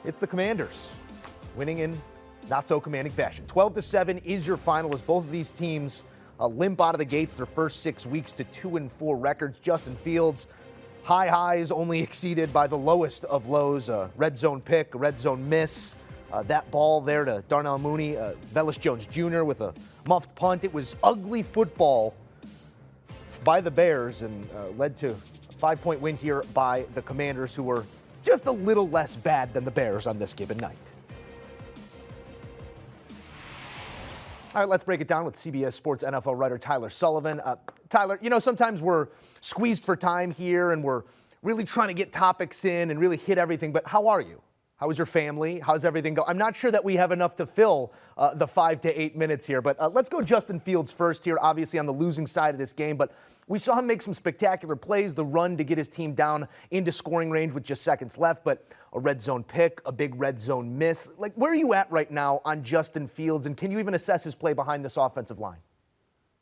It's the Commanders winning in not so commanding fashion. 12-7 is your final as both of these teams limp out of the gates their first 6 weeks to 2-4 records. Justin Fields, high highs only exceeded by the lowest of lows. Red zone pick, red zone miss. That ball there to Darnell Mooney, Velus Jones Jr. with a muffed punt. It was ugly football by the Bears and led to a 5-point win here by the Commanders, who were just a little less bad than the Bears on this given night. All right, let's break it down with CBS Sports NFL writer Tyler Sullivan. Tyler, you know, sometimes we're squeezed for time here and we're really trying to get topics in and really hit everything, but how are you? How is your family? How's everything go? I'm not sure that we have enough to fill the 5 to 8 minutes here, but let's go Justin Fields first here, obviously on the losing side of this game, but we saw him make some spectacular plays, the run to get his team down into scoring range with just seconds left, but a red zone pick, a big red zone miss. Like, where are you at right now on Justin Fields, and can you even assess his play behind this offensive line?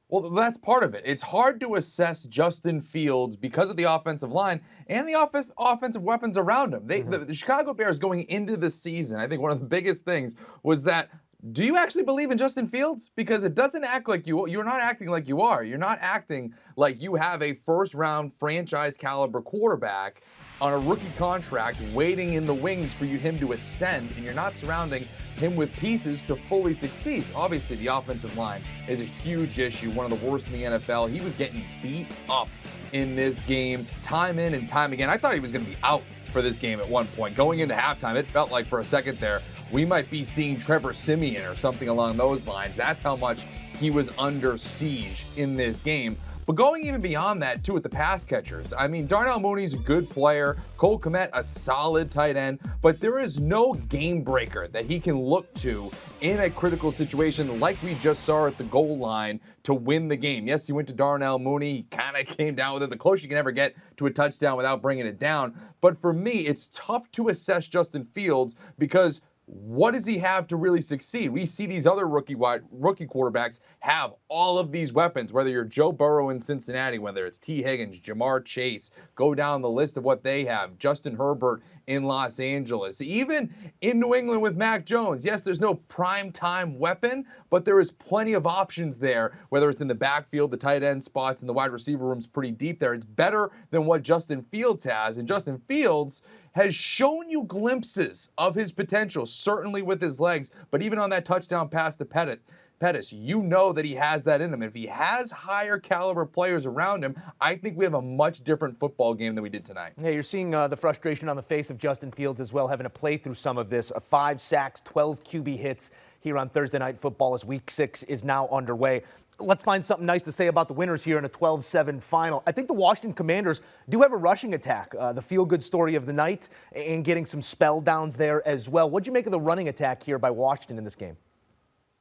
Well, that's part of it. It's hard to assess Justin Fields because of the offensive line and the offensive weapons around him. The Chicago Bears going into the season, I think one of the biggest things was that, do you actually believe in Justin Fields? Because it doesn't act like you're not acting like you are. You're not acting like you have a first-round franchise caliber quarterback on a rookie contract waiting in the wings for him to ascend, and you're not surrounding him with pieces to fully succeed. Obviously, the offensive line is a huge issue, one of the worst in the NFL. He was getting beat up in this game time in and time again. I thought he was going to be out for this game at one point. Going into halftime, it felt like for a second there, we might be seeing Trevor Siemian or something along those lines. That's how much he was under siege in this game. But going even beyond that, too, with the pass catchers. I mean, Darnell Mooney's a good player. Cole Kmet, a solid tight end. But there is no game breaker that he can look to in a critical situation like we just saw at the goal line to win the game. Yes, he went to Darnell Mooney. He kind of came down with it. The closest you can ever get to a touchdown without bringing it down. But for me, it's tough to assess Justin Fields because what does he have to really succeed? We see these other rookie quarterbacks have all of these weapons, whether you're Joe Burrow in Cincinnati, whether it's T. Higgins, Jamar Chase, go down the list of what they have, Justin Herbert in Los Angeles, even in New England with Mac Jones. Yes, there's no prime time weapon, but there is plenty of options there, whether it's in the backfield, the tight end spots, and the wide receiver room's pretty deep there. It's better than what Justin Fields has, and Justin Fields has shown you glimpses of his potential, certainly with his legs, but even on that touchdown pass to Pettis, you know that he has that in him. If he has higher caliber players around him, I think we have a much different football game than we did tonight. Yeah, you're seeing the frustration on the face of Justin Fields as well, having to play through some of this. 5 sacks, 12 QB hits here on Thursday Night Football as Week 6 is now underway. Let's find something nice to say about the winners here in a 12-7 final. I think the Washington Commanders do have a rushing attack, the feel-good story of the night, and getting some spell downs there as well. What'd you make of the running attack here by Washington in this game?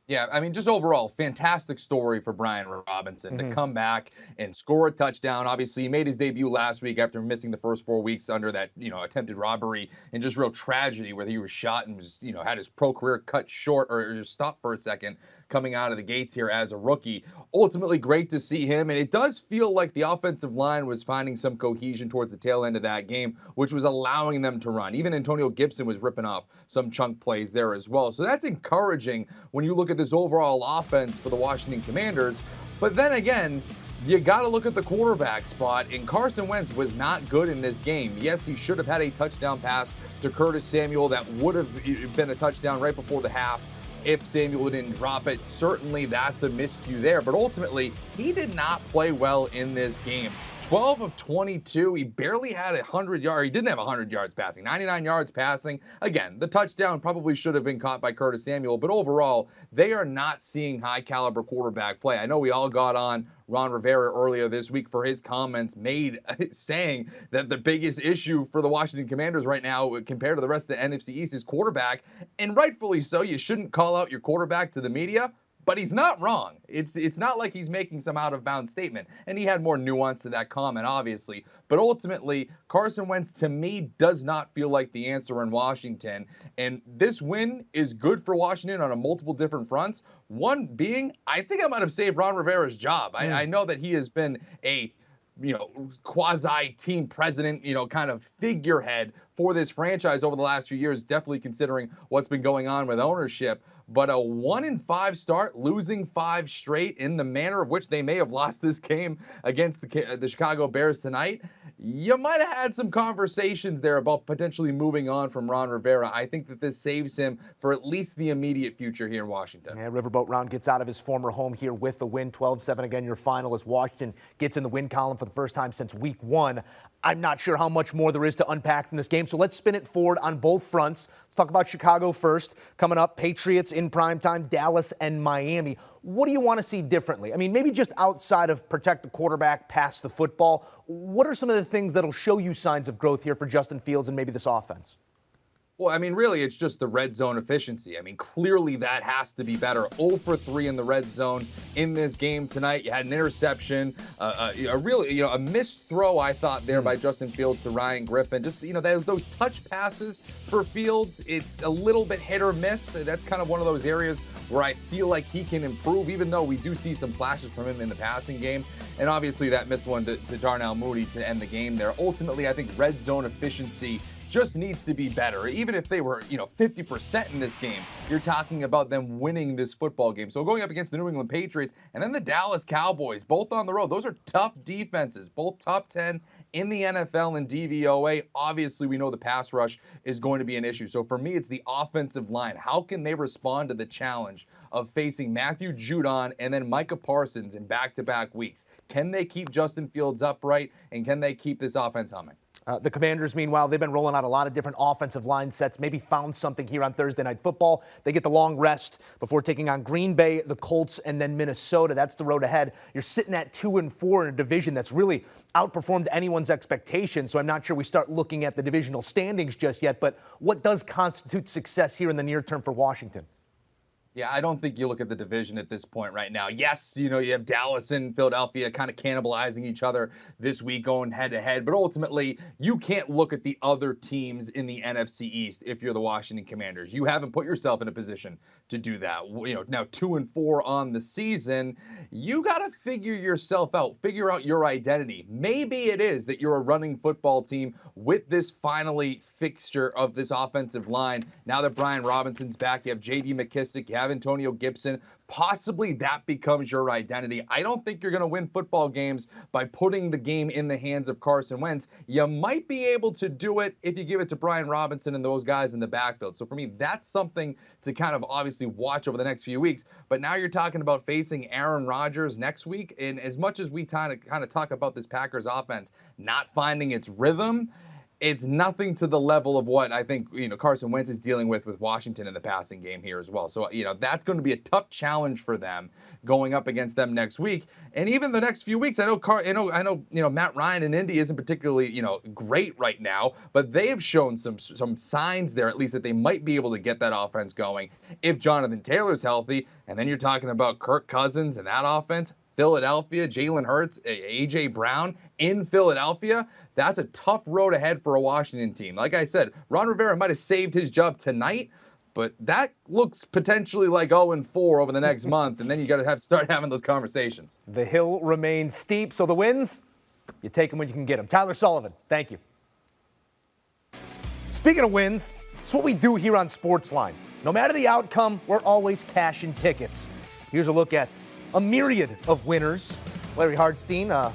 Yeah, I mean, just overall, fantastic story for Brian Robinson to come back and score a touchdown. Obviously, he made his debut last week after missing the first 4 weeks under that, attempted robbery and just real tragedy where he was shot and was, had his pro career cut short or just stopped for a second coming out of the gates here as a rookie. Ultimately, great to see him. And it does feel like the offensive line was finding some cohesion towards the tail end of that game, which was allowing them to run. Even Antonio Gibson was ripping off some chunk plays there as well. So that's encouraging when you look at this overall offense for the Washington Commanders. But then again, you got to look at the quarterback spot, and Carson Wentz was not good in this game. Yes, he should have had a touchdown pass to Curtis Samuel that would have been a touchdown right before the half if Samuel didn't drop it. Certainly that's a miscue there, but ultimately he did not play well in this game. 12 of 22, he barely had 100 yards. He didn't have 100 yards passing, 99 yards passing. Again, the touchdown probably should have been caught by Curtis Samuel, but overall, they are not seeing high caliber quarterback play. I know we all got on Ron Rivera earlier this week for his comments made saying that the biggest issue for the Washington Commanders right now compared to the rest of the NFC East is quarterback, and rightfully so. You shouldn't call out your quarterback to the media. But he's not wrong. It's not like he's making some out-of-bounds statement. And he had more nuance to that comment, obviously. But ultimately, Carson Wentz, to me, does not feel like the answer in Washington. And this win is good for Washington on a multiple different fronts. One being, I think I might have saved Ron Rivera's job. I know that he has been a quasi team president, kind of figurehead for this franchise over the last few years, definitely considering what's been going on with ownership. But a 1-5 start, losing 5 straight in the manner of which they may have lost this game against the Chicago Bears tonight, you might have had some conversations there about potentially moving on from Ron Rivera. I think that this saves him for at least the immediate future here in Washington. Yeah, Riverboat Round gets out of his former home here with the win. 12-7 again, your final, as Washington gets in the win column for the first time since week 1. I'm not sure how much more there is to unpack from this game, so let's spin it forward on both fronts. Let's talk about Chicago first. Coming up, Patriots in primetime, Dallas and Miami. What do you want to see differently? I mean, maybe just outside of protect the quarterback, pass the football. What are some of the things that'll show you signs of growth here for Justin Fields and maybe this offense? Well, I mean, really, it's just the red zone efficiency. I mean, clearly that has to be better. 0 for 3 in the red zone in this game tonight. You had an interception, a missed throw, I thought, there by Justin Fields to Ryan Griffin. Just, those touch passes for Fields, it's a little bit hit or miss. That's kind of one of those areas where I feel like he can improve, even though we do see some flashes from him in the passing game. And obviously that missed one to Darnell Mooney to end the game there. Ultimately, I think red zone efficiency just needs to be better. Even if they were, 50% in this game, you're talking about them winning this football game. So going up against the New England Patriots and then the Dallas Cowboys, both on the road, those are tough defenses, both top 10 in the NFL and DVOA. Obviously, we know the pass rush is going to be an issue. So for me, it's the offensive line. How can they respond to the challenge of facing Matthew Judon and then Micah Parsons in back-to-back weeks? Can they keep Justin Fields upright, and can they keep this offense humming? The Commanders, meanwhile, they've been rolling out a lot of different offensive line sets, maybe found something here on Thursday Night Football. They get the long rest before taking on Green Bay, the Colts, and then Minnesota. That's the road ahead. You're sitting at 2-4 in a division that's really outperformed anyone's expectations, so I'm not sure we start looking at the divisional standings just yet, but what does constitute success here in the near term for Washington? Yeah, I don't think you look at the division at this point right now. Yes, you have Dallas and Philadelphia kind of cannibalizing each other this week, going head-to-head. But ultimately, you can't look at the other teams in the NFC East if you're the Washington Commanders. You haven't put yourself in a position to do that. Now 2-4 on the season. You got to figure yourself out, figure out your identity. Maybe it is that you're a running football team with this finally fixture of this offensive line. Now that Brian Robinson's back, you have J.D. McKissick, you have Antonio Gibson. Possibly that becomes your identity. I don't think you're going to win football games by putting the game in the hands of Carson Wentz. You might be able to do it if you give it to Brian Robinson and those guys in the backfield. So for me, that's something to kind of obviously watch over the next few weeks. But now you're talking about facing Aaron Rodgers next week. And as much as we kind of talk about this Packers offense not finding its rhythm, it's nothing to the level of what I think, Carson Wentz is dealing with Washington in the passing game here as well. So, that's going to be a tough challenge for them going up against them next week. And even the next few weeks, I know Matt Ryan in Indy isn't particularly, great right now, but they've shown some signs there, at least, that they might be able to get that offense going if Jonathan Taylor's healthy. And then you're talking about Kirk Cousins and that offense. Philadelphia, Jalen Hurts, A.J. Brown in Philadelphia. That's a tough road ahead for a Washington team. Like I said, Ron Rivera might have saved his job tonight, but that looks potentially like 0-4 over the next month, and then you got to start having those conversations. The hill remains steep, so the wins, you take them when you can get them. Tyler Sullivan, thank you. Speaking of wins, it's what we do here on Sportsline. No matter the outcome, we're always cashing tickets. Here's a look at a myriad of winners. Larry Hardstein,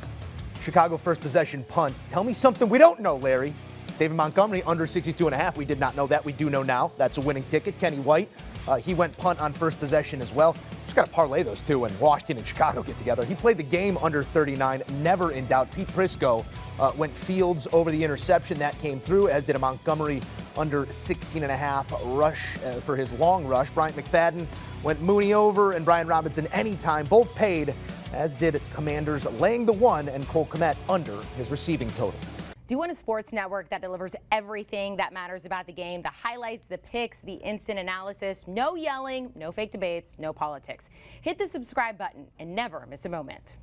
Chicago first possession punt. Tell me something we don't know, Larry. David Montgomery, under 62.5. We did not know that. We do know now. That's a winning ticket. Kenny White, he went punt on first possession as well. Just got to parlay those two when Washington and Chicago get together. He played the game under 39, never in doubt. Pete Prisco went Fields over the interception. That came through, as did a Montgomery under 16.5 rush for his long rush. Bryant McFadden went Mooney over, and Brian Robinson anytime. Both paid, as did Commanders laying the 1 and Cole Kmet under his receiving total. Do you want a sports network that delivers everything that matters about the game? The highlights, the picks, the instant analysis, no yelling, no fake debates, no politics. Hit the subscribe button and never miss a moment.